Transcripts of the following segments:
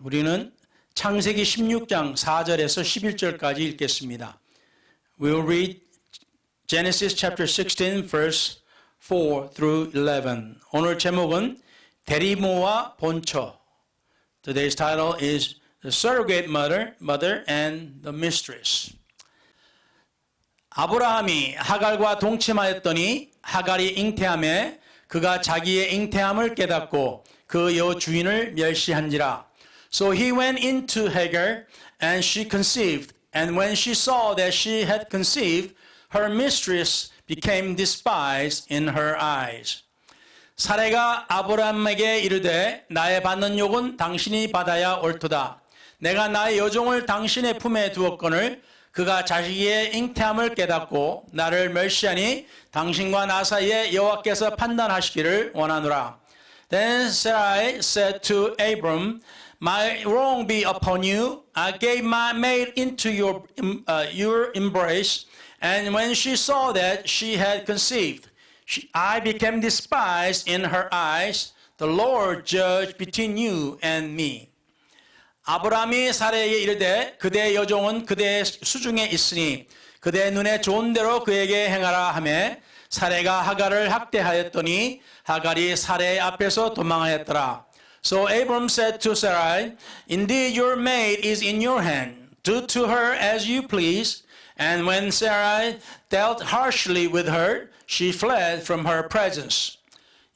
우리는 창세기 16장 4절에서 11절까지 읽겠습니다. We will read Genesis chapter 16 verse 4 through 11. 오늘 제목은 대리모와 본처. Today's title is The Surrogate Mother and the Mistress. 아브라함이 하갈과 동침하였더니 하갈이 잉태함에 그가 자기의 잉태함을 깨닫고 그 여 주인을 멸시한지라. So he went into Hagar and she conceived. And when she saw that she had conceived, her mistress became despised in her eyes. 사레가 아브라함에게 이르되 나의 받는 욕은 당신이 받아야 옳도다. 내가 나의 여종을 당신의 품에 두었거늘 그가 자기의 잉태함을 깨닫고 나를 멸시하니 당신과 나 사이에 여호와께서 판단하시기를 원하노라. Then Sarai said to Abram, My wrong be upon you. I gave my maid into your embrace, and when she saw that she had conceived, I became despised in her eyes. The Lord judge between you and me. 아브라함이 사레에게 이르되 그대의 여종은 그대의 수중에 있으니 그대의 눈에 좋은 대로 그에게 행하라 하매 사레가 하갈을 학대하였더니 하갈이 사레 앞에서 도망하였더라. So Abram said to Sarai, Indeed your maid is in your hand. Do to her as you please. And when Sarai dealt harshly with her, she fled from her presence.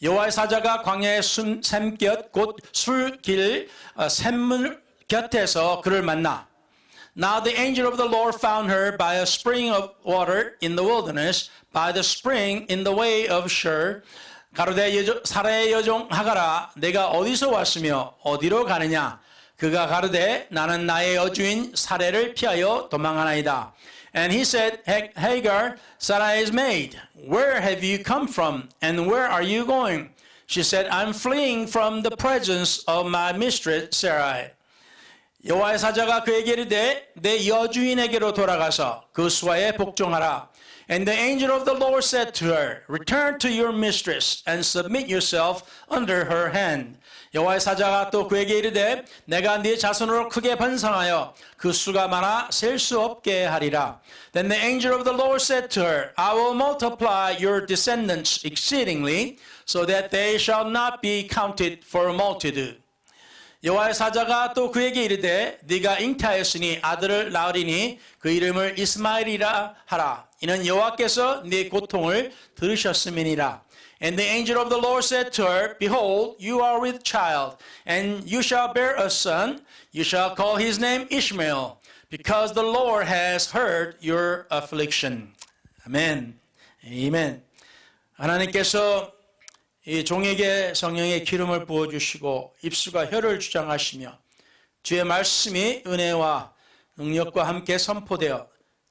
여호와의 사자가 광야의 샘곁 곧 술길 샘물 곁에서 그를 만나. Now the angel of the Lord found her by a spring of water in the wilderness, by the spring in the way of Shur. 가로되 사라의 여종 하갈아 내가 어디서 왔으며 어디로 가느냐. 그가 가로되 나는 나의 여주인 사레를 피하여 도망하나이다. And he said, Hagar, Sarai's maid, where have you come from and where are you going? She said, I'm fleeing from the presence of my mistress Sarai. 여호와의 사자가 그에게 이르되 내 여주인에게로 돌아가서 그 수하에 복종하라. And the angel of the Lord said to her, Return to your mistress and submit yourself under her hand. 여호와의 사자가 또 그에게 이르되 내가 네 자손으로 크게 번성하여 그 수가 많아 셀 수 없게 하리라. Then the angel of the Lord said to her, I will multiply your descendants exceedingly, so that they shall not be counted for a multitude. 여호와의 사자가 또 그에게 이르되 네가 잉태하였으니 아들을 낳으리니 그 이름을 이스마엘이라 하라. 이는 여호와께서 네 고통을 들으셨음이니라. And the angel of the Lord said to her, Behold, you are with child, and you shall bear a son. You shall call his name Ishmael, because the Lord has heard your affliction. 아멘. 아멘. 하나님께서 이 종에게 성령의 기름을 부어주시고 입술과 혀를 주장하시며 주의 말씀이 은혜와 능력과 함께 선포되어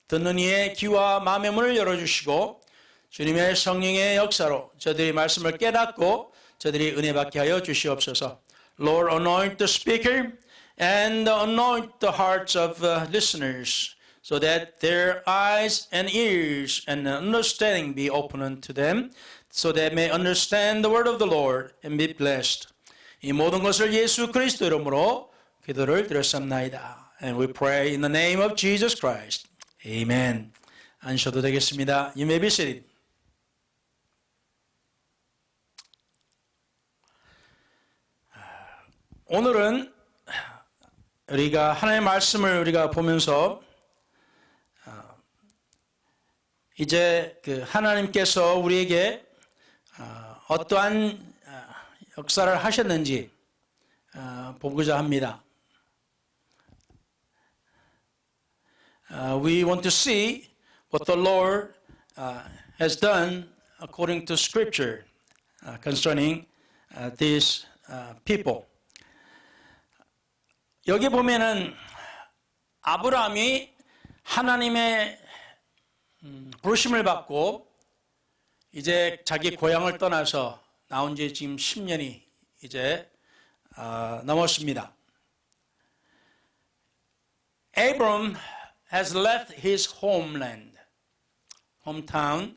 듣는 이의 귀와 마음의 문을 열어주시고 주님의 성령의 역사로 저들이 말씀을 깨닫고 저들이 은혜 받게 하여 주시옵소서. Lord, anoint the speaker and anoint the hearts of listeners so that their eyes and ears and understanding be open unto them. So they may understand the word of the Lord and be blessed. 이 모든 것을 예수 그리스도 이름으로 기도를 드렸습니다. And we pray in the name of Jesus Christ. Amen. 앉으셔도 되겠습니다. You may be seated. 오늘은 우리가 하나님의 말씀을 우리가 보면서 이제 그 하나님께서 우리에게 어떠한 역사를 하셨는지 보고자 합니다. We want to see what the Lord has done according to Scripture concerning these people. 여기 보면은 아브라함이 하나님의 부르심을 받고 이제 자기 고향을 떠나서 나온 지 지금 10년이 이제 넘었습니다. Abram has left his hometown,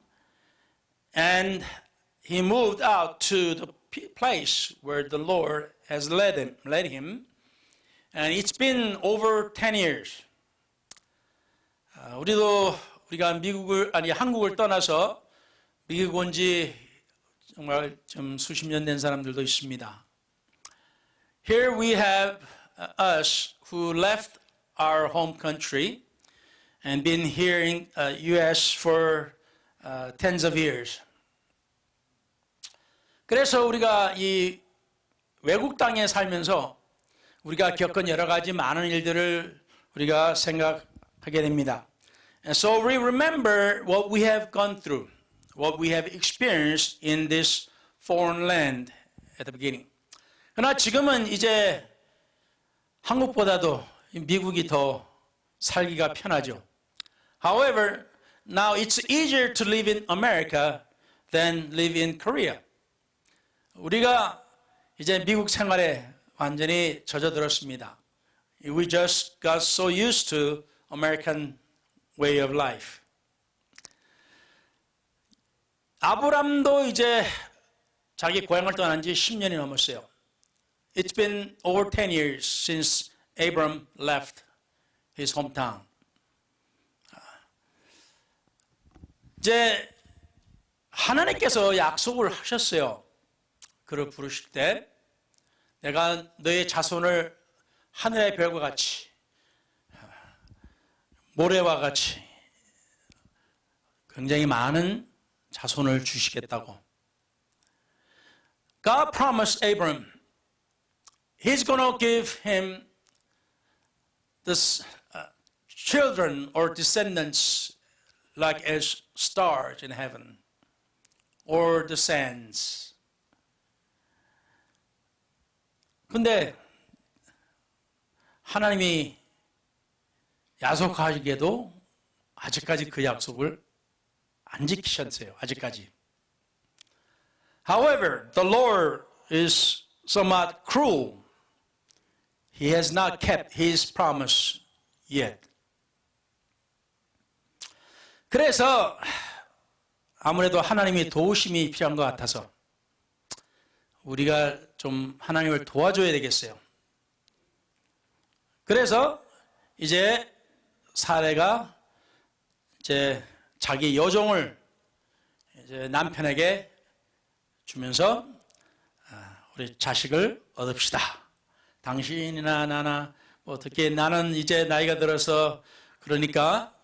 and he moved out to the place where the Lord has led him. And it's been over 10 years. 우리가 한국을 떠나서 미국 온 지 정말 좀 수십 년 된 사람들도 있습니다. Here we have us who left our home country and been here in U.S. for tens of years. 그래서 우리가 이 외국 땅에 살면서 우리가 겪은 여러 가지 많은 일들을 우리가 생각하게 됩니다. And so we remember what we have gone through, what we have experienced in this foreign land at the beginning. 그러나 지금은 이제 한국보다도 미국이 더 살기가 편하죠. However, now it's easier to live in America than live in Korea. 우리가 이제 미국 생활에 완전히 젖어들었습니다. We just got so used to American way of life. 아브람도 이제 자기 고향을 떠난 지 10년이 넘었어요. It's been over 10 years since Abram left his hometown. 이제 하나님께서 약속을 하셨어요. 그를 부르실 때 내가 너의 자손을 하늘의 별과 같이 모래와 같이 굉장히 많은 자손을 주시겠다고. God promised Abram He's going to give him this children or descendants like as stars in heaven or the sands. 근데 하나님이 약속하시게도 아직까지 그 약속을 안 지키셨어요. 아직까지. However, the Lord is somewhat cruel. He has not kept his promise yet. 그래서 아무래도 하나님이 도우심이 필요한 것 같아서 우리가 좀 하나님을 도와줘야 되겠어요. 그래서 이제 사례가 이제 자기 여종을 이제 남편에게 주면서 우리 자식을 얻읍시다. 당신이나 나나 어떻게 나는 이제 나이가 들어서 그러니까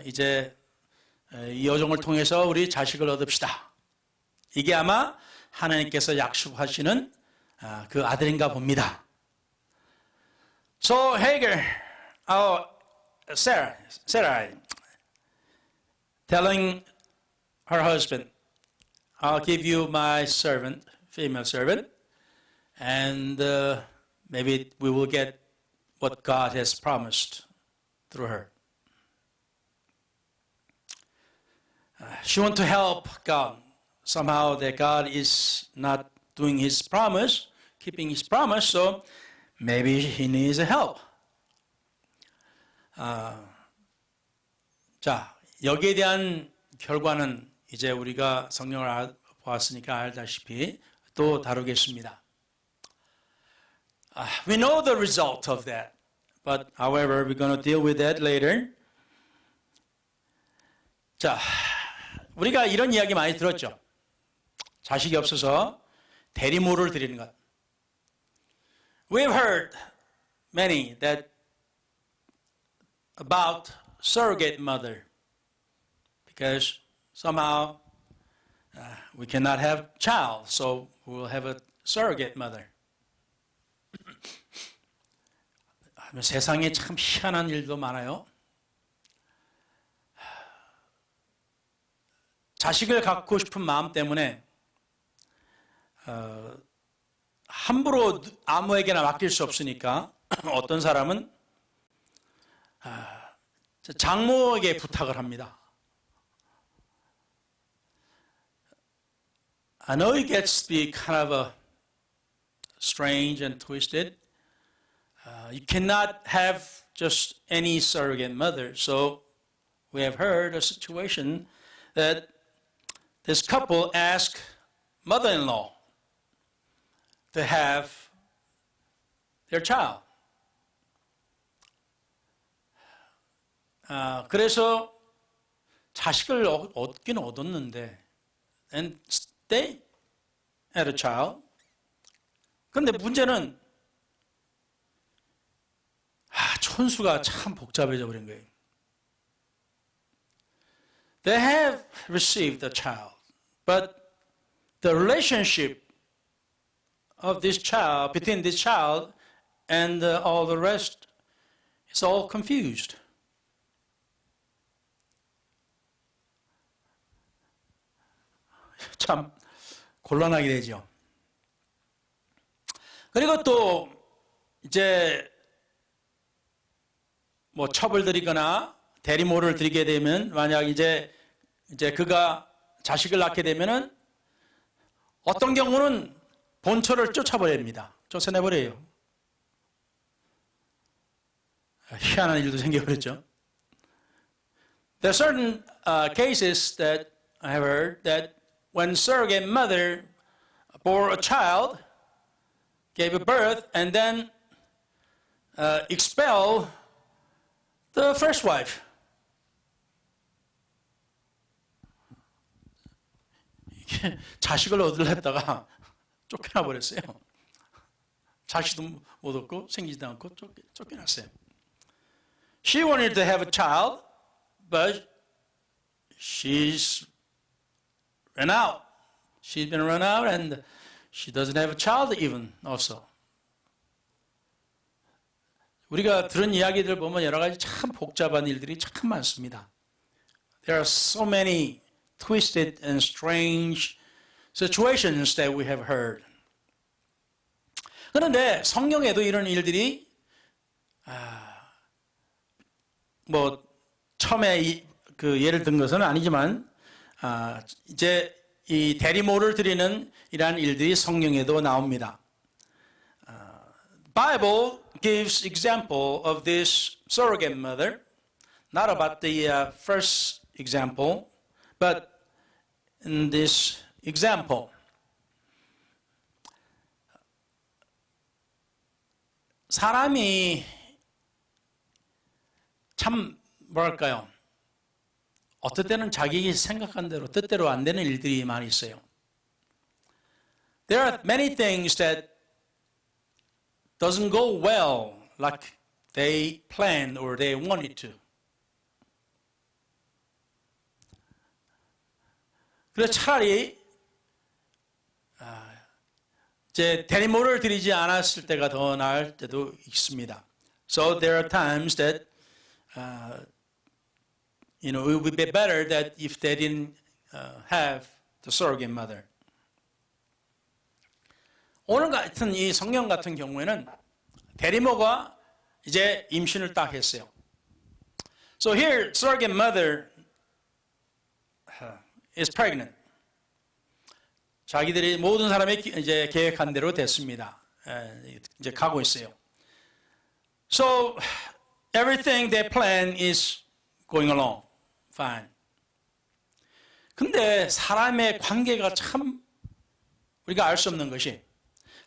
이제 이 여종을 통해서 우리 자식을 얻읍시다. 이게 아마 하나님께서 약속하시는 그 아들인가 봅니다. So Hagar, Sarai, telling her husband, I'll give you my servant, female servant, and maybe we will get what God has promised through her. She wants to help God. Somehow that God is not doing his promise, keeping his promise, so maybe he needs help. 자, 여기에 대한 결과는 이제 우리가 성경을 보았으니까 알다시피 또 다루겠습니다. We know the result of that, but however, we're going to deal with that later. 자, 우리가 이런 이야기 많이 들었죠. 자식이 없어서 대리모를 드리는 것. We've heard many that about surrogate mother because somehow we cannot have child, so we'll have a surrogate mother. 세상에 참 희한한 일도 많아요. 자식을 갖고 싶은 마음 때문에 함부로 아무에게나 맡길 수 없으니까 어떤 사람은 장모에게 부탁을 합니다. I know it gets to be kind of a strange and twisted. You cannot have just any surrogate mother. So we have heard a situation that this couple asked mother-in-law to have their child. 그래서 자식을 얻기는 얻었는데 and they had a child. 근데 문제는 촌수가 참 복잡해져 버린 거예요. They have received a child, but the relationship of this child, between this child and all the rest, is all confused. 참 곤란하게 되죠. 그리고 또 이제 뭐 첩을 들이거나 대리모를 들이게 되면 만약 이제 그가 자식을 낳게 되면은 어떤 경우는 본처를 쫓아버립니다. 쫓아내버려요. 희한한 일도 생겨버렸죠. There are certain cases that I have heard that when surrogate mother bore a child, gave a birth, and then expel the first wife. 자식을 얻으려다가 쫓겨나 버렸어요. 자식도 못 얻고 생기지도 않고 쫓겨났어요. She wanted to have a child, but she's run out. She's been run out and she doesn't have a child even also. 우리가 들은 이야기들 보면 여러 가지 참 복잡한 일들이 참 많습니다. There are so many twisted and strange situations that we have heard. 그런데 성경에도 이런 일들이 뭐 처음에 그 예를 든 것은 아니지만 이제 이 대리모를 드리는 이러한 일들이 성경에도 나옵니다. Bible gives example of this surrogate mother, not about the first example, but in this example. 사람이 참 뭐랄까요? 어떨 때는 자기 생각한 대로 뜻대로 안 되는 일들이 많이 있어요. There are many things that doesn't go well like they planned or they wanted to. 그래서 차라리 이제 대리모를 드리지 않았을 때가 더 나을 때도 있습니다. So there are times that it would be better that if they didn't have the surrogate mother. 오늘 같은 이 성경 같은 경우에는 대리모가 이제 임신을 딱 했어요. So here, surrogate mother is pregnant. 자기들이 모든 사람이 이제 계획한 대로 됐습니다. 이제 가고 있어요. So everything they plan is going along fine. 근데 사람의 관계가 참 우리가 알 수 없는 것이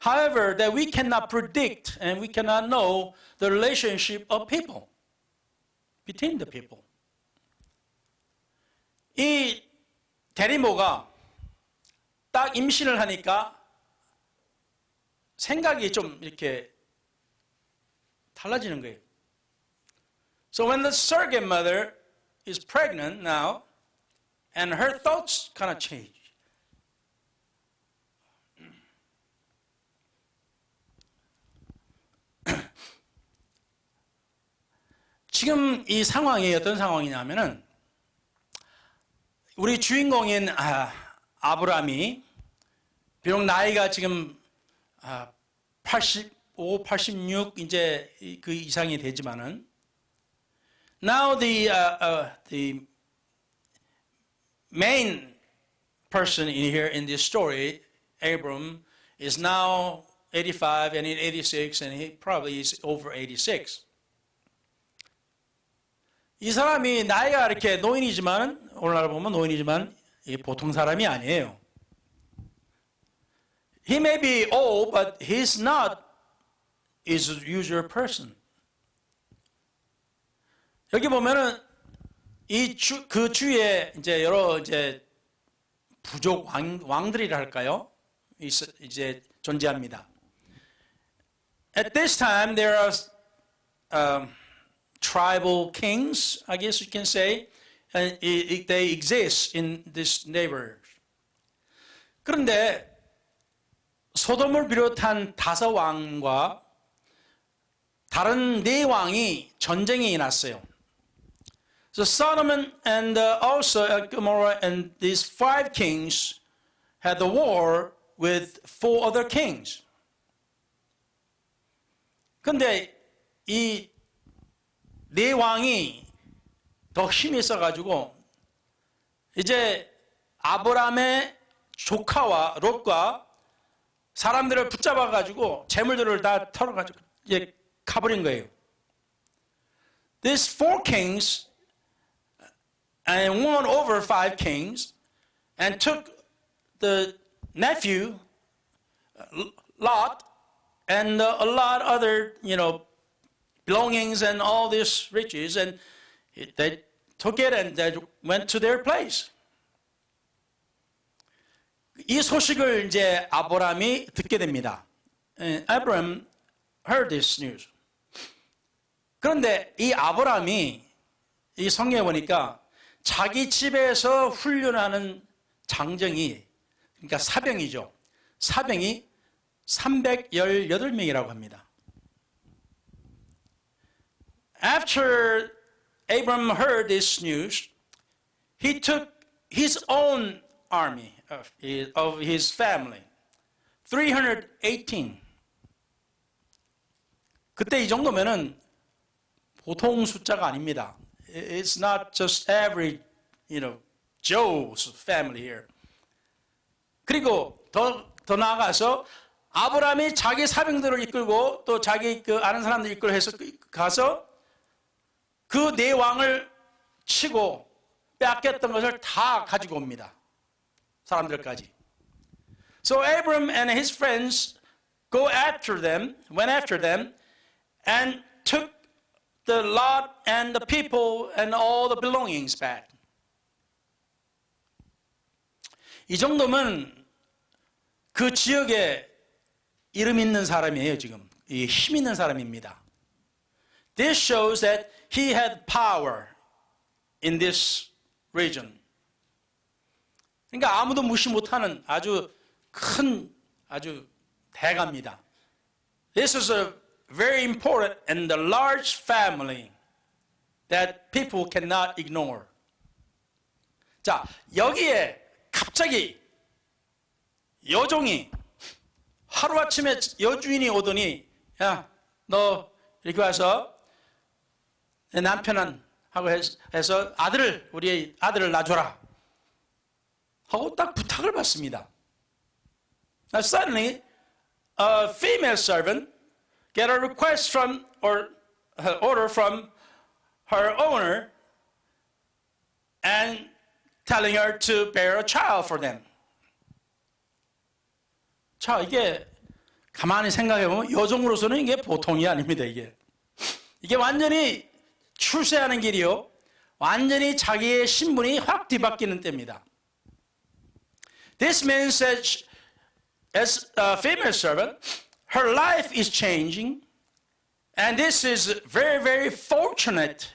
However, that we cannot predict and we cannot know the relationship of people, between the people. 이 대리모가 딱 임신을 하니까 생각이 좀 이렇게 달라지는 거예요. So when the surrogate mother is pregnant now, and her thoughts kind of change. 지금 이 상황이 어떤 상황이냐면은 우리 주인공인 아브라함이 비록 나이가 지금 85, 86 이제 그 이상이 되지만은 now the main person in here in this story, Abram, is now 85 and in 86 and he probably is over 86. 이 사람이 나이가 이렇게 노인이지만 오늘날 보면 노인이지만 보통 사람이 아니에요. He may be old, but he's not his usual person. 여기 보면은 그 주에 이제 여러 이제 부족 왕들이라 할까요? 이제 존재합니다. At this time, there are tribal kings, I guess you can say, and they exist in this neighborhood. 그런데 소돔을 비롯한 5왕과 다른 4왕이 전쟁이 났어요. So Sodom and also Gomorrah and these 5 kings had a war with 4 other kings. 근데 이 4왕이 더 힘이 있어가지고 이제 아브라함의 조카와 롯과 사람들을 붙잡아가지고 재물들을 다 털어가지고 이제 가버린 거예요. These 4 kings and won over 5 kings and took the nephew Lot and a lot other, belongings and all these riches, and they took it and they went to their place. 이 소식을 이제 아브라함이 듣게 됩니다. Abraham heard this news. 그런데 이 아브라함이 이 성경에 보니까 자기 집에서 훈련하는 장정이, 그러니까 사병이죠. 사병이 318명이라고 합니다. After Abram heard this news, he took his own army of his family, 318. 그때 이 정도면은 보통 숫자가 아닙니다. It's not just every, Joe's family here. 그리고 더 나아가서 아브라함이 자기 사병들을 이끌고 또 자기 아는 사람들 이끌고 해서 가서 그 4왕을 치고 빼앗겼던 것을 다 가지고 옵니다. 사람들까지. So Abram and his friends went after them, and took the lot and the people and all the belongings back. 이 정도면 그 지역에 이름 있는 사람이에요, 지금. 힘 있는 사람입니다. This shows that he had power in this region. 그러니까 아무도 무시 못하는 아주 큰, 아주 대가입니다. This is a very important and a large family that people cannot ignore. 자, 여기에 갑자기 여종이 하루아침에 여주인이 오더니, 야, 너 이렇게 와서 내 남편은 하고 해서 우리 아들을 놔줘라 하고 딱 부탁을 받습니다. Now suddenly a female servant get a request from or order from her owner and telling her to bear a child for them. 자, 이게 가만히 생각해 보면 여종으로서는 이게 보통이 아닙니다. 이게 완전히 출세하는 길이요, 완전히 자기의 신분이 확 뒤바뀌는 때입니다. This man says, as a female servant, her life is changing, and this is very, very fortunate,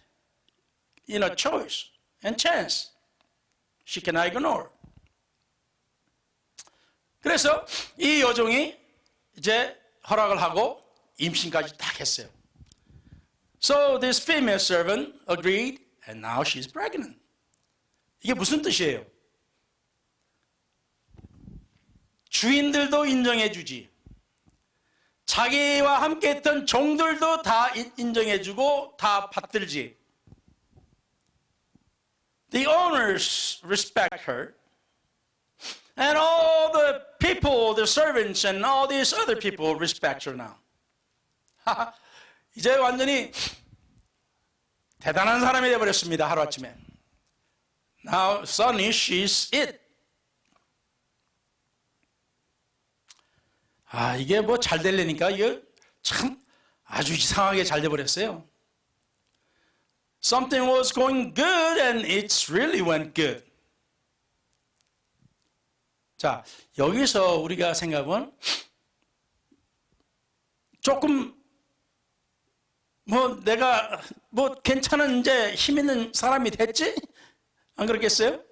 choice and chance. She cannot ignore. 그래서 이 여종이 이제 허락을 하고 임신까지 딱 했어요. So this female servant agreed, and now she's pregnant. 이게 무슨 뜻이에요? 주인들도 인정해 주지, 자기와 함께 했던 종들도 다 인정해 주고 다 받들지. The owners respect her, and all the people, the servants and all these other people respect her now. 이제 완전히 대단한 사람이 되어버렸습니다, 하루아침에. Now suddenly she's it. 이게 뭐 잘 되려니까 이게 참 아주 이상하게 잘 돼버렸어요. Something was going good and it really went good. 자, 여기서 우리가 생각은 조금 내가 괜찮은 이제 힘 있는 사람이 됐지? 안 그렇겠어요?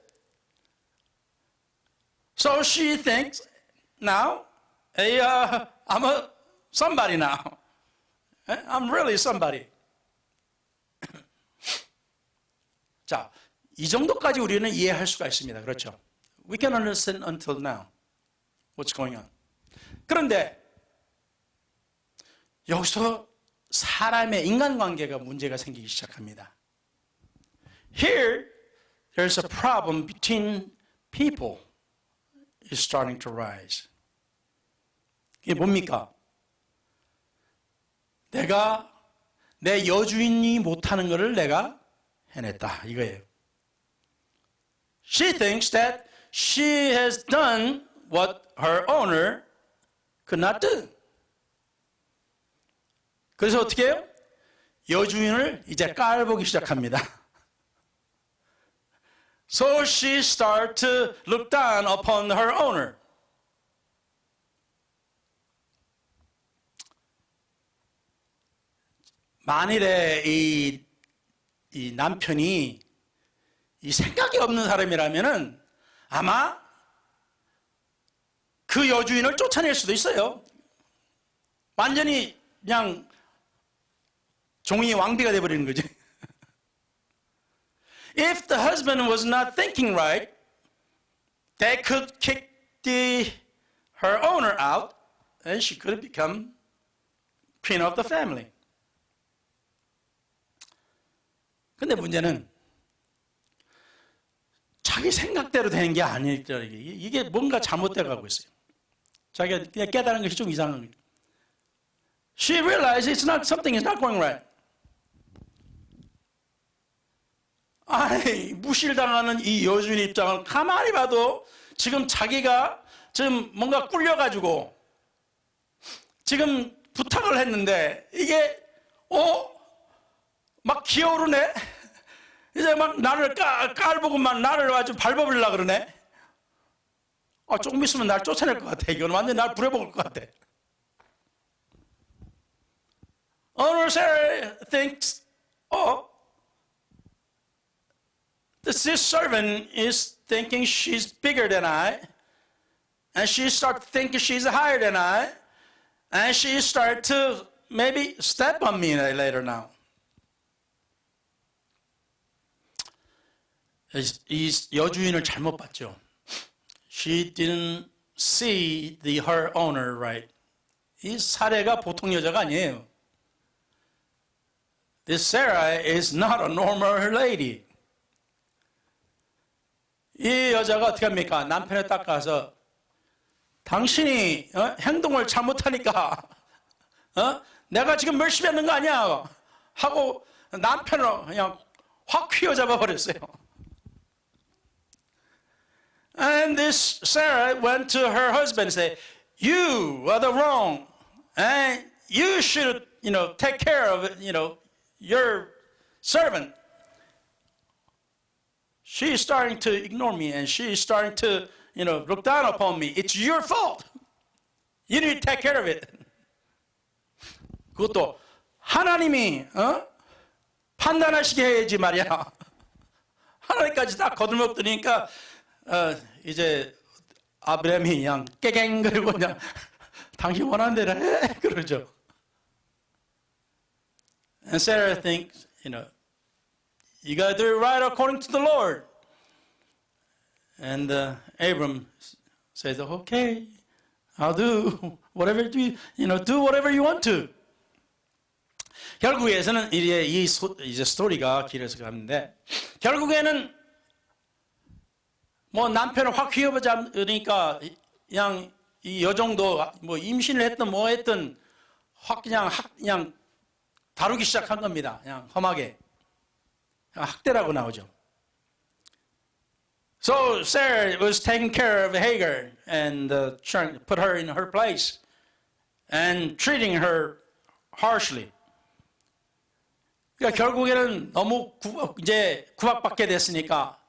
So she thinks now, hey, I'm a somebody now. I'm really somebody. 자, 이 정도까지 우리는 이해할 수가 있습니다. 그렇죠? We can understand until now what's going on. 그런데 여기서 사람의 인간관계가 문제가 생기기 시작합니다. Here, there's a problem between people is starting to rise. 이게 뭡니까? 내가 내 여주인이 못하는 것을 내가 해냈다 이거예요. She thinks that she has done what her owner could not do. 그래서 어떻게 해요? 여주인을 이제 깔보기 시작합니다. So she started to look down upon her owner. 만일에 이 남편이 이 생각이 없는 사람이라면은 아마 그 여주인을 쫓아낼 수도 있어요. 완전히 그냥 종이 왕비가 돼버리는 거지. If the husband was not thinking right, they could kick her owner out and she could become queen of the family. 근데 문제는 자기 생각대로 되는 게 아니더라. 이게 뭔가 잘못돼 가고 있어요. 자기가 그냥 깨달은 것이 좀 이상한 거예요. She realized something is not going right. 아니, 무실당하는 이 여주인 입장을 가만히 봐도 지금 자기가 지금 뭔가 꿀려가지고 지금 부탁을 했는데 이게 막 기어오르네. 이제 막 나를 깔보고만 나를 아주 밟아버리려고 그러네. 조금 있으면 날 쫓아낼 것 같아. 이건 완전히 날 부려먹을 것 같아. Owner Sarah thinks, this servant is thinking she's bigger than I, and she starts thinking she's higher than I, and she started to maybe step on me later now. 이 여주인을 잘못 봤죠. She didn't see her owner right. 이 사례가 보통 여자가 아니에요. This Sarah is not a normal lady. 이 여자가 어떻게 합니까? 남편에 딱 가서 당신이 행동을 잘못하니까 내가 지금 열심히 하는 거 아니야 하고 남편을 그냥 확 휘어잡아 버렸어요. And this Sarah went to her husband and said, you are the wrong, and you should, take care of, your servant. She's starting to ignore me, and she's starting to, look down upon me. It's your fault. You need to take care of it. 그것도 하나님이 판단하시게 해야지 말이야. 하나님까지 딱 거들먹더니까 이제 아브라함이 그냥 깨갱거리고 그냥 당신 원하는 대로 해 그러죠. And Sarah thinks, you got to do it right according to the Lord. And Abram says, okay, I'll do whatever do whatever you want to. 결국에서는 이제 스토리가 길어서 가는데 결국에는 남편을 확 휘어잡으니까 그냥 이 여종도 임신을 했든 뭐 했든 확 그냥 다루기 시작한 겁니다. 그냥 험하게. 학대라고 나오죠. So Sarah was taking care of Hagar and trying to put her in her place and treating her harshly. 그러니까 결국에는 너무 이제 구박받게 됐으니까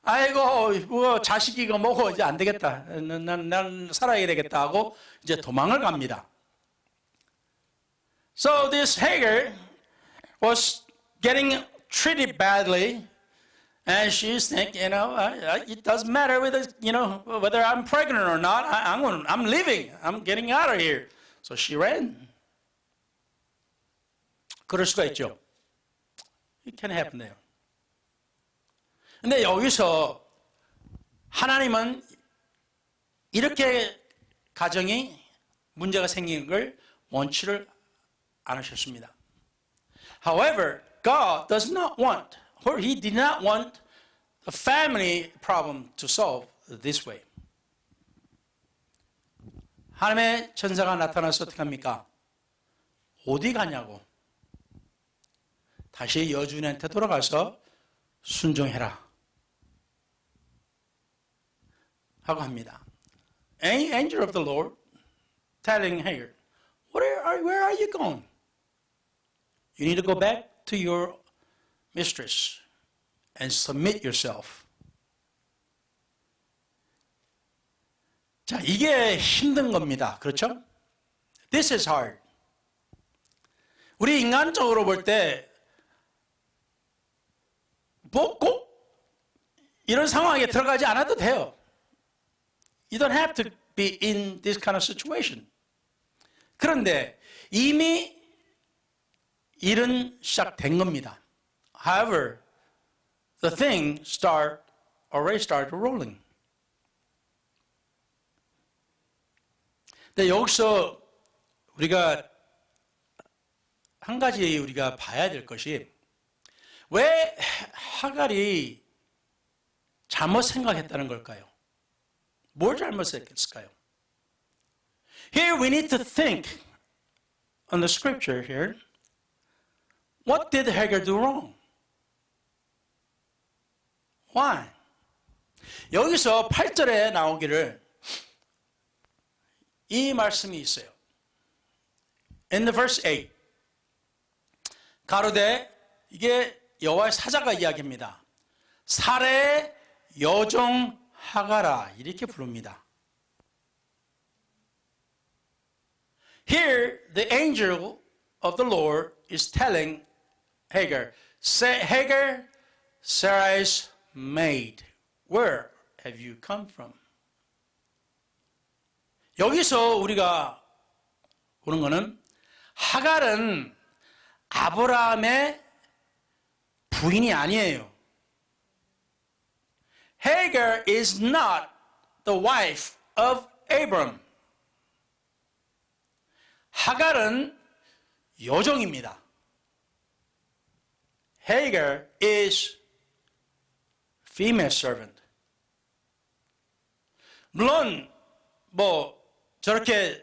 아이고 뭐 자식이 이거 뭐고 이제 안 되겠다. 난 살아야 되겠다 하고 이제 도망을 갑니다. So this Hagar was getting treated badly, and she's thinking, it doesn't matter whether whether I'm pregnant or not. I'm leaving. I'm getting out of here. So she ran. 그럴 수가 있죠. It can happen there. 근데 여기서 하나님은 이렇게 가정이 문제가 생긴 걸 원치를 않으셨습니다. However, God does not want, or He did not want a family problem to solve this way. 하나님의 천사가 나타나서 어떻게 합니까? 어디 가냐고. 다시 여주인한테 돌아가서 순종해라 하고 합니다. An angel of the Lord telling Hagar, where are you going? You need to go back to your mistress and submit yourself. 자, 이게 힘든 겁니다. 그렇죠? This is hard. 우리 인간적으로 볼 때 뭐 꼭 이런 상황에 들어가지 않아도 돼요. You don't have to be in this kind of situation. 그런데 이미 일은 시작된 겁니다. However, the thing already started rolling. 근데 여기서 우리가 한 가지 우리가 봐야 될 것이 왜 하갈이 잘못 생각했다는 걸까요? 뭘 잘못했을까요? Here we need to think on the scripture here. What did Hagar do wrong? Why? 여기서 8절에 나오기를 이 말씀이 있어요. In the verse 8 가로되 이게 여호와의 사자가 이야기합니다. 살의 여종 하가라 이렇게 부릅니다. Here the angel of the Lord is telling Hagar, Hagar, Sarai's maid, where have you come from? 여기서 우리가 보는 것은 하갈은 아브라함의 부인이 아니에요. Hagar is not the wife of Abram. 하갈은 여종입니다. Hagar is female servant. 물론 저렇게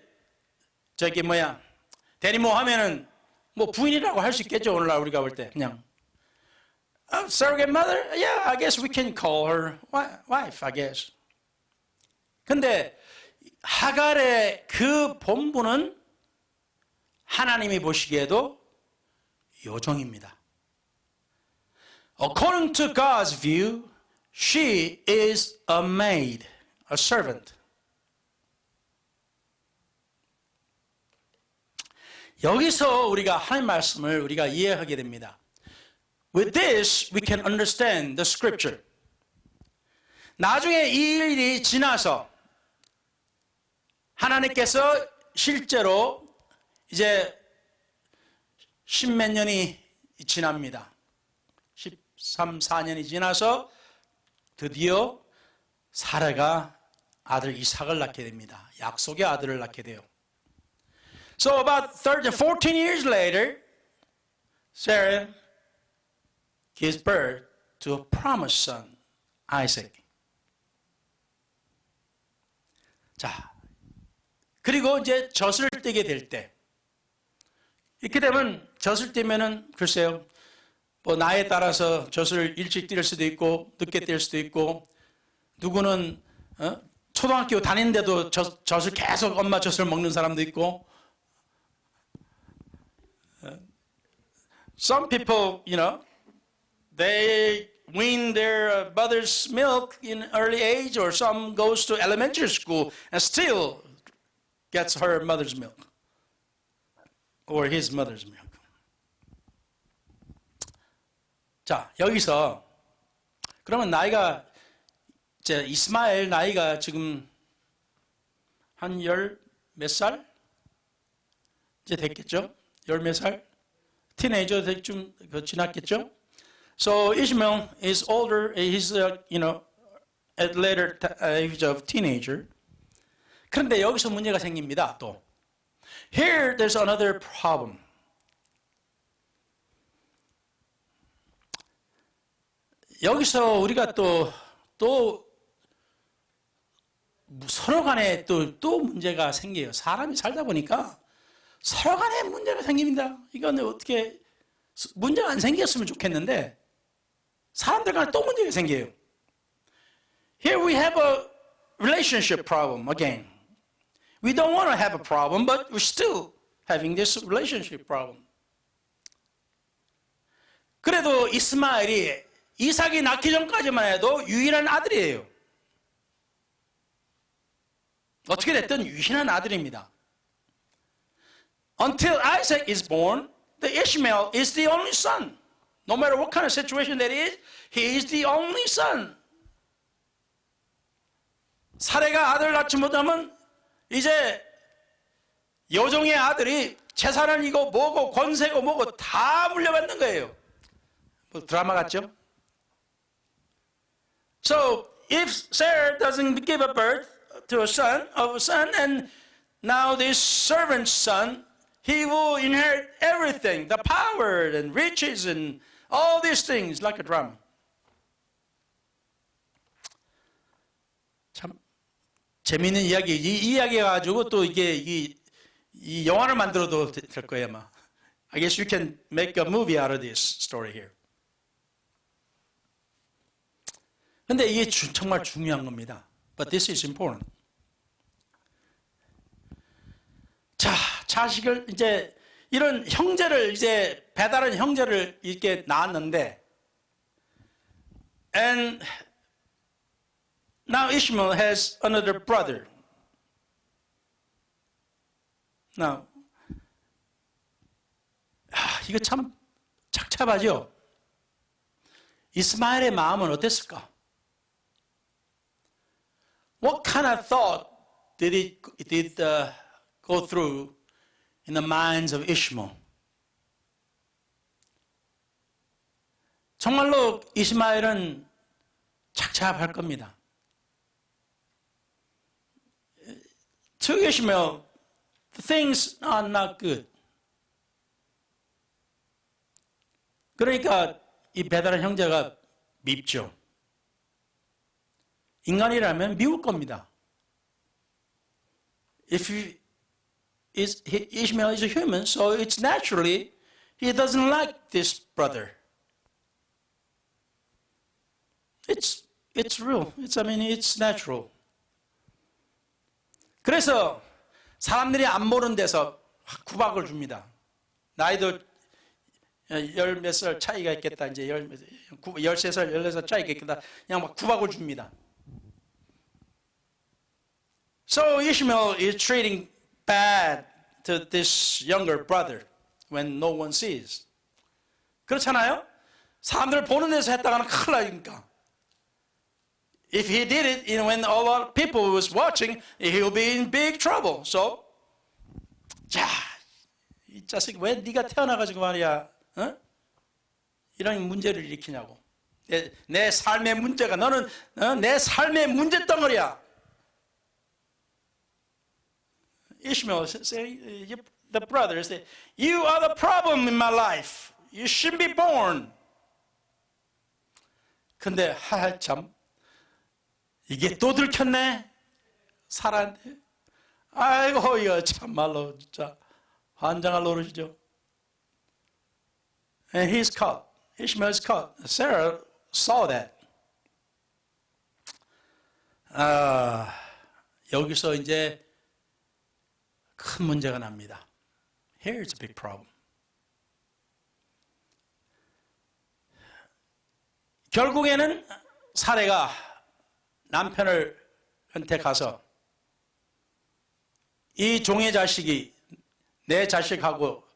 대리모 하면은 부인이라고 할 수 있겠죠. 오늘날 우리가 볼 때 그냥 surrogate mother? Yeah, I guess we can call her wife, I guess. 근데 하갈의 그 본분은 하나님이 보시기에도 여종입니다. According to God's view, she is a maid, a servant. 여기서 우리가 하나님 말씀을 우리가 이해하게 됩니다. With this, we can understand the scripture. 나중에 이 일이 지나서 하나님께서 실제로 이제 10몇 년이 지납니다. 13, 14년이 지나서 드디어 사라가 아들 이삭을 낳게 됩니다. 약속의 아들을 낳게 돼요. So about 14 years later, Sarah gives birth to a promised son, Isaac. 자, 그리고 이제 젖을 떼게 될 때, 이렇게 되면 젖을 떼면은 글쎄요, 나이에 따라서 젖을 일찍 뗄 수도 있고 늦게 뗄 수도 있고, 누구는 초등학교 다니는데도 젖을 계속 엄마 젖을 먹는 사람도 있고, Some people, they wean their mother's milk in early age, or some goes to elementary school and still gets her mother's milk or his mother's milk. 자, 여기서 그러면 나이가 이제 이스마엘 나이가 지금 한 열 몇 살? 이제 됐겠죠? 열 몇 살? 티네이저 좀 지났겠죠? So Ishmael is older. He's at later age of teenager. 그런데 여기서 문제가 생깁니다. 또 here there's another problem. 여기서 우리가 또 서로 간에 또 문제가 생겨요. 사람이 살다 보니까 서로 간에 문제가 생깁니다. 이건 어떻게 문제가 안 생겼으면 좋겠는데 사람들 간에 또 문제가 생겨요. Here we have a relationship problem again. We don't want to have a problem, but we're still having this relationship problem. 그래도 이스마엘이 이삭이 낳기 전까지만 해도 유일한 아들이에요. 어떻게 됐든 유일한 아들입니다. Until Isaac is born, the Ishmael is the only son. No matter what kind of situation that is, he is the only son. 사례가 아들 낳지 못하면 이제 여종의 아들이 재산을 이고 뭐고 권세고 뭐고 다 물려받는 거예요. 뭐 드라마 같죠? So if Sarah doesn't give a birth to a son, and now this servant's son, he will inherit everything, the power and riches and all these things, like a drama. 참 재미있는 이야기. 이 이야기 가지고 또 이게 이 영화를 만들어도 될 거예요, 아마. I guess you can make a movie out of this story here. 근데 이게 정말 중요한 겁니다. But this is important. 자, 자식을 이제 이런 형제를 이제 배다른 형제를 이렇게 낳았는데, and now Ishmael has another brother. Now, 이거 참 착잡하죠? 이스마엘의 마음은 어땠을까? What kind of thought did it go through in the minds of Ishmael? 정말로 이스마엘은 착잡할 겁니다. To Ishmael, things are not good. 그러니까 이 배다른 형제가 밉죠. 인간이라면 미울 겁니다. Ishmael is a human, so it's naturally he doesn't like this brother. It's real. It's natural. 그래서 사람들이 안 모르는 데서 구박을 줍니다. 나이도 열 몇 살 차이가 있겠다. 이제 13살, 14살 차이가 있겠다. 그냥 막 구박을 줍니다. So Ishmael is treating bad to this younger brother when no one sees. 그렇잖아요? 사람들 보는 데서 했다가는 큰일 나니까. If he did it when a lot of people was watching, he'll be in big trouble. So, 자, 이 자식 왜 네가 태어나가지고 말이야, 이런 문제를 일으키냐고. 내 삶의 문제가 너는 내 삶의 문제 덩어리야. Ishmael say, the brother say, you are the problem in my life. You shouldn't be born. 근데 참 이게 또 들켰네. 살았네. 아이고 이거 참말로 진짜 환장할 노릇이죠. And he's caught. Ishmael is caught. Sarah saw that. 여기서 이제 큰 문제가 납니다. Here's a big problem. 결국에는 사례가 남편한테 가서 이 종의 자식이 내 자식하고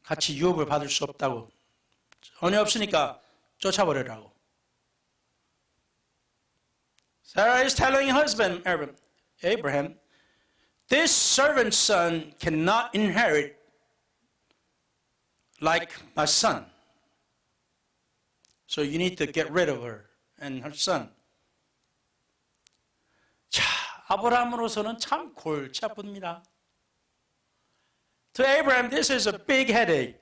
같이 유업을 받을 수 없다고, 전혀 없으니까 쫓아버리라고. Sarah is telling her husband Abraham, this servant's son cannot inherit like my son. So you need to get rid of her and her son. 자, 아브라함으로서는 참 골치 아픕니다. To Abraham, this is a big headache.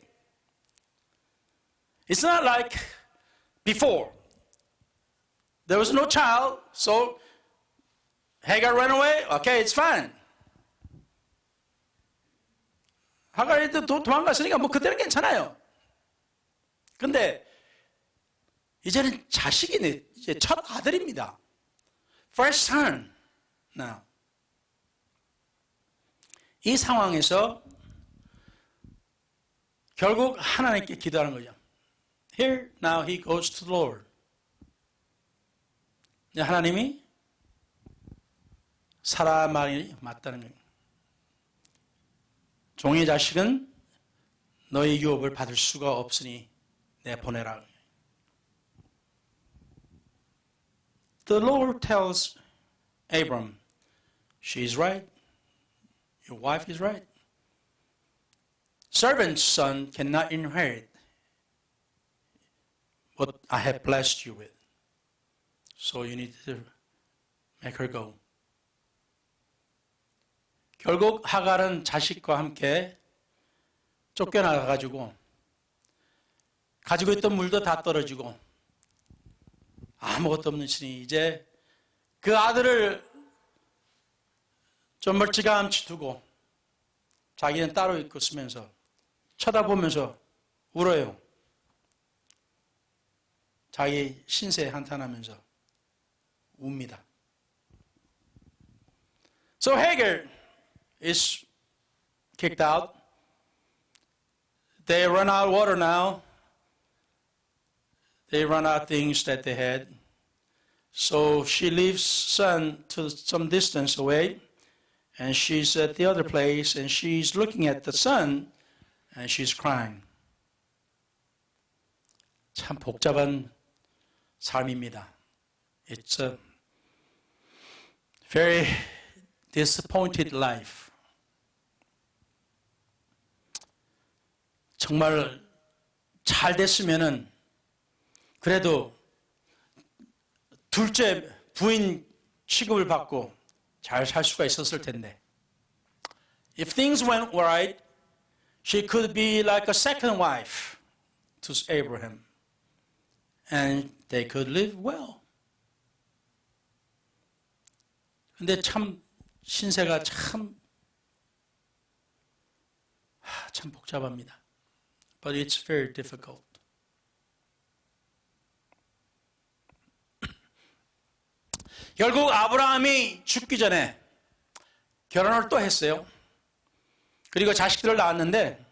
It's not like before. There was no child, so Hagar ran away. Okay, it's fine. 하갈이도 도망갔으니까 뭐 그때는 괜찮아요. 근데 이제는 자식이 이제 첫 아들입니다. First son. Now, 이 상황에서 결국 하나님께 기도하는 거죠. Here, now he goes to the Lord. 하나님이 사라 말이 맞다는 거예요. 종의 자식은 너의 유업을 받을 수가 없으니 내보내라. The Lord tells Abram, she's right. Your wife is right. Servant's son cannot inherit what I have blessed you with. So you need to make her go. 결국 하갈은 자식과 함께 쫓겨나가지고 가지고 있던 물도 다 떨어지고 아무것도 없는 신이 이제 그 아들을 좀 멀찌감치 두고 자기는 따로 있고 쓰면서 쳐다보면서 울어요. 자기 신세에 한탄하면서 웁니다. So Hagar is kicked out. They run out of water now. They run out of things that they had. So she leaves son to some distance away, and she's at the other place, and she's looking at the son, and she's crying. 참 복잡한 삶입니다. It's a very disappointed life. 정말 잘 됐으면은 그래도 둘째 부인 취급을 받고 잘 살 수가 있었을 텐데. If things went right, she could be like a second wife to Abraham, and they could live well. 근데 참 신세가 참 복잡합니다. But it's very difficult. 결국 아브라함이 죽기 전에 결혼을 또 했어요. 그리고 자식들을 낳았는데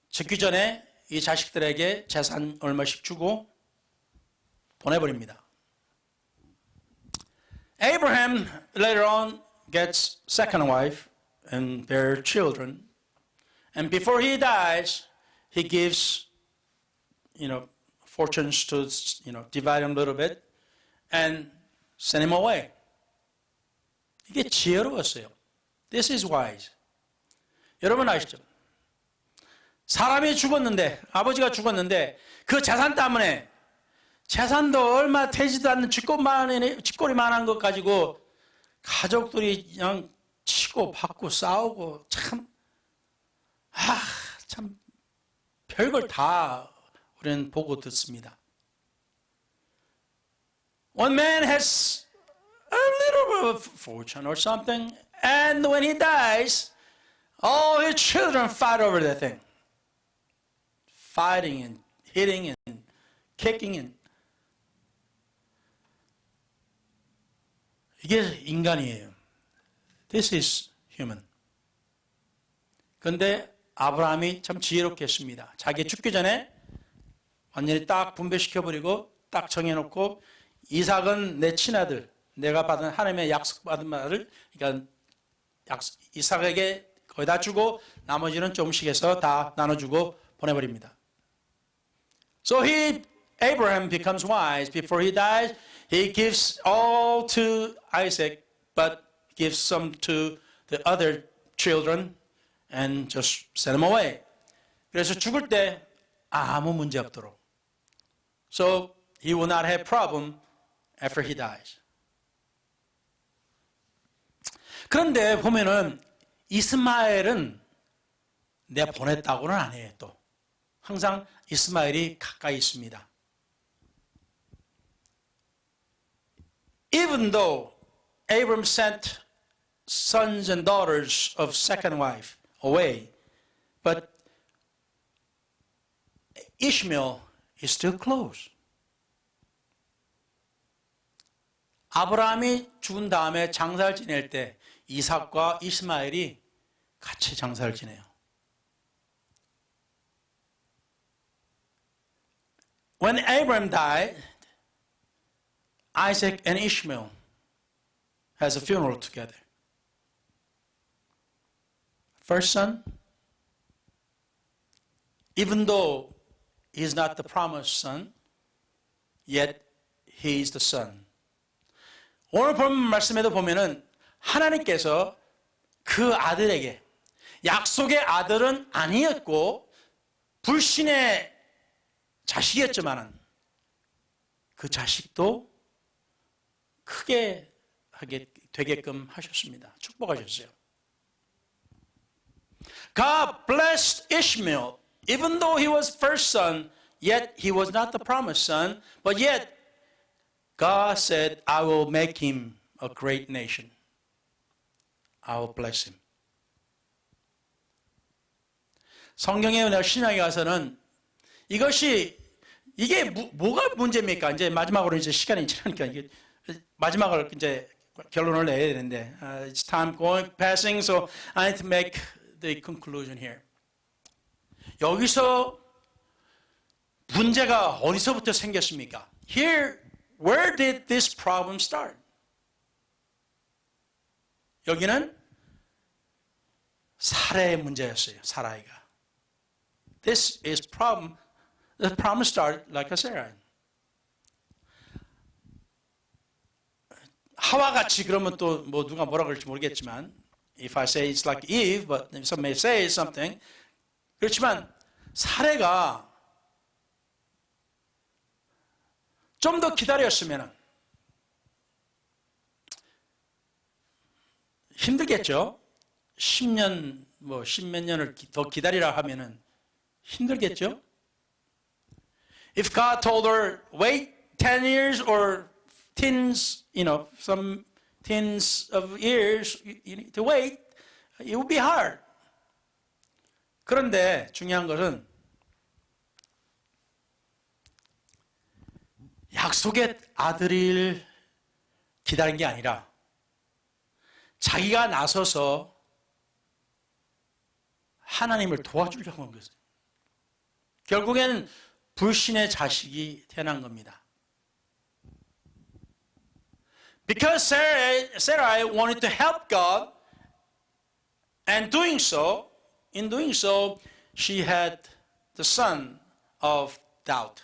죽기 전에 이 자식들에게 재산 얼마씩 주고 보내버립니다. Abraham later on gets second wife and their children. And before he dies, he gives, fortunes to, divide them a little bit and send him away. 이게 지혜로웠어요. This is wise. 여러분 아시죠? 사람이 죽었는데, 아버지가 죽었는데 그 재산 때문에 재산도 얼마 되지도 않는 쥐꼬리만한 것 가지고 가족들이 그냥 치고 받고 싸우고 참 별걸 다 우리는 보고 듣습니다. One man has a little bit of fortune or something, and when he dies, all his children fight over that thing. Fighting and hitting and kicking and 이게 인간이에요. This is human. 그런데 아브라함이 참 지혜롭게 했습니다. 자기 죽기 전에 완전히 딱 분배시켜버리고 딱 정해놓고 이삭은 내 친아들, 내가 받은 하나님의 약속받은 말을 그러니까 이삭에게 거의 다 주고 나머지는 조금씩 해서 다 나눠주고 보내버립니다. So Abraham becomes wise. Before he dies, he gives all to Isaac, but gives some to the other children and just send them away. 그래서 죽을 때 아무 문제 없도록. So he will not have problem after he dies. 그런데 보면은 이스마엘은 내가 보냈다고는 안 해요. 또 항상 이스마엘이 가까이 있습니다. Even though Abram sent sons and daughters of second wife away, but Ishmael is still close. 아브라함이 죽은 다음에 장사를 지낼 때 이삭과 이스마엘이 같이 장사를 지내요. When Abraham died, Isaac and Ishmael has a funeral together. First son, even though he is not the promised son, yet he is the son. 오늘 본 말씀에도 보면은 하나님께서 그 아들에게 약속의 아들은 아니었고 불신의 자식이었지만은 그 자식도 크게 하게 되게끔 하셨습니다. 축복하셨어요. God blessed Ishmael, even though he was first son, yet he was not the promised son, but yet God said, I will make him a great nation. I will bless him. 성경의 신약에 가서는 이게 뭐가 문제입니까? 이제 마지막으로 이제 시간이 지나니까 이게 마지막을 이제 결론을 내야 되는데 it's time going passing, so I need to make the conclusion here. 여기서 문제가 어디서부터 생겼습니까? Where did this problem start? 여기는 사라의 문제였어요. 사라이가. This is problem. The problem started like a Sarah. 하와 같이 그러면 또 뭐 누가 뭐라 그럴지 모르겠지만, if I say it's like Eve, but some may say something. 그렇지만 사례가 좀 더 기다렸으면 힘들겠죠. 10년, 뭐 10몇 년을 더 기다리라 하면은 힘들겠죠. If God told her, wait 10 years or teens, some teens of years you need to wait, it would be hard. 그런데 중요한 것은 약속의 아들을 기다린 게 아니라 자기가 나서서 하나님을 도와주려고 한 거예요. 결국에는 불신의 자식이 태어난 겁니다. Because Sarai wanted to help God, and in doing so, she had the son of doubt.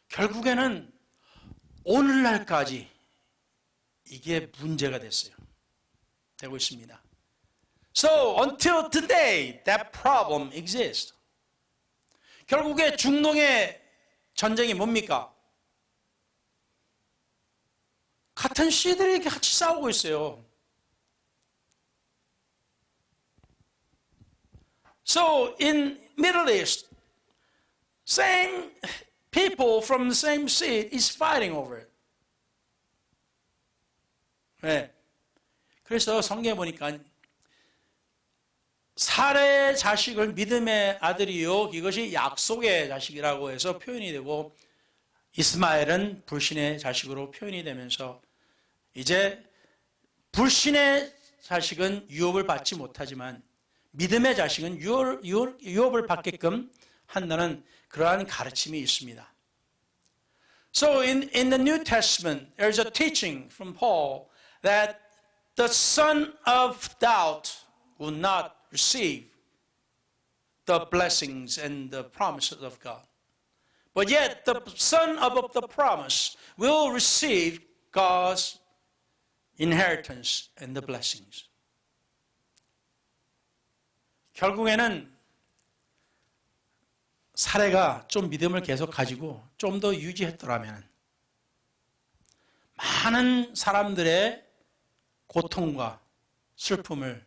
결국에는 오늘날까지 이게 문제가 되고 있습니다. So until today, that problem exists. 결국에 중동의 전쟁이 뭡니까? 같은 씨들이 같이 싸우고 있어요. So in Middle East, same people from the same seed is fighting over it. 네. 그래서 성경에 보니까 사례의 자식을 믿음의 아들이요, 이것이 약속의 자식이라고 해서 표현이 되고, 이스마엘은 불신의 자식으로 표현이 되면서 이제 불신의 자식은 유업을 받지 못하지만 믿음의 자식은 유업을 받게끔 한다는 그러한 가르침이 있습니다. So in the New Testament, there's a teaching from Paul that the son of doubt will not receive the blessings and the promises of God. But yet the son of the promise will receive God's inheritance and the blessings. 결국에는 사례가 좀 믿음을 계속 가지고 좀 더 유지했더라면 많은 사람들의 고통과 슬픔을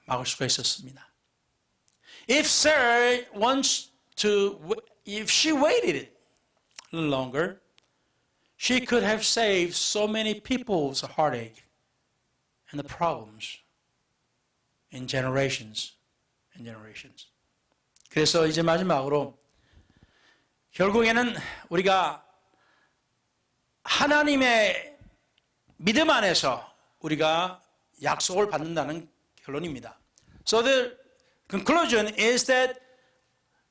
막을 수가 있었습니다. If Sarah wants to, if she waited a little longer, she could have saved so many people's heartache and the problems in generations and generations. 그래서 이제 마지막으로 결국에는 우리가 하나님의 믿음 안에서 우리가 약속을 받는다는 결론입니다. So the conclusion is that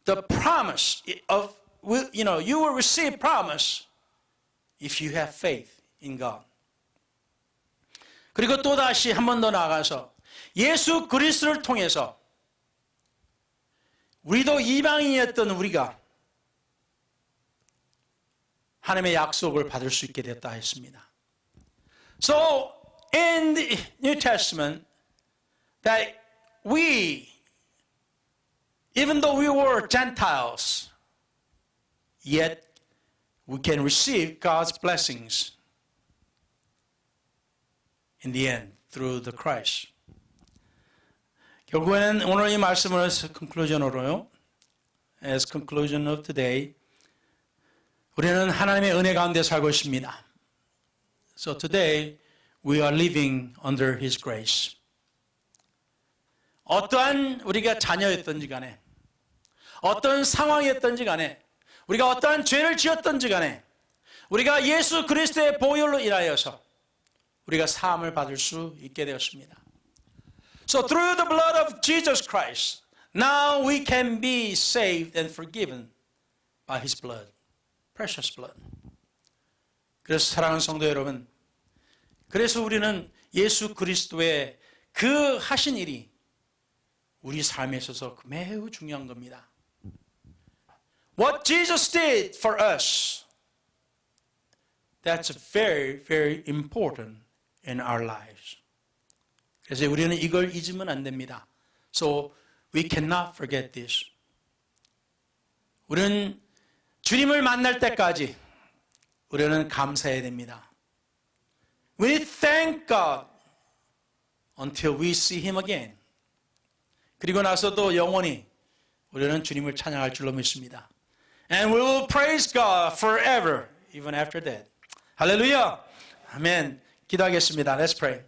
the promise of, you will receive promise if you have faith in God. 그리고 또 다시 한 번 더 나아가서 예수 그리스도를 통해서 우리도 이방인이었던 우리가 하나님의 약속을 받을 수 있게 됐다 했습니다. So in the New Testament, that we, even though we were Gentiles, yet we can receive God's blessings in the end through the Christ. 결국에는 오늘 이 말씀을 conclusion으로요, as conclusion of today, 우리는 하나님의 은혜 가운데 살고 있습니다. So today we are living under His grace. 어떠한 우리가 자녀였던지 간에, 어떤 상황이었던지 간에, 우리가 어떠한 죄를 지었던지 간에, 우리가 예수 그리스도의 보혈로 인하여서 우리가 사함을 받을 수 있게 되었습니다. So through the blood of Jesus Christ, now we can be saved and forgiven by His blood, precious blood. 그래서 사랑하는 성도 여러분, 그래서 우리는 예수 그리스도의 그 하신 일이 우리 삶에 있어서 매우 중요한 겁니다. What Jesus did for us, that's very, very important in our lives. 그래서 우리는 이걸 잊으면 안 됩니다. So we cannot forget this. 우리는 주님을 만날 때까지 우리는 감사해야 됩니다. We thank God until we see Him again. 그리고 나서도 영원히 우리는 주님을 찬양할 줄로 믿습니다. And we will praise God forever, even after that. 할렐루야! 아멘. 기도하겠습니다. Let's pray.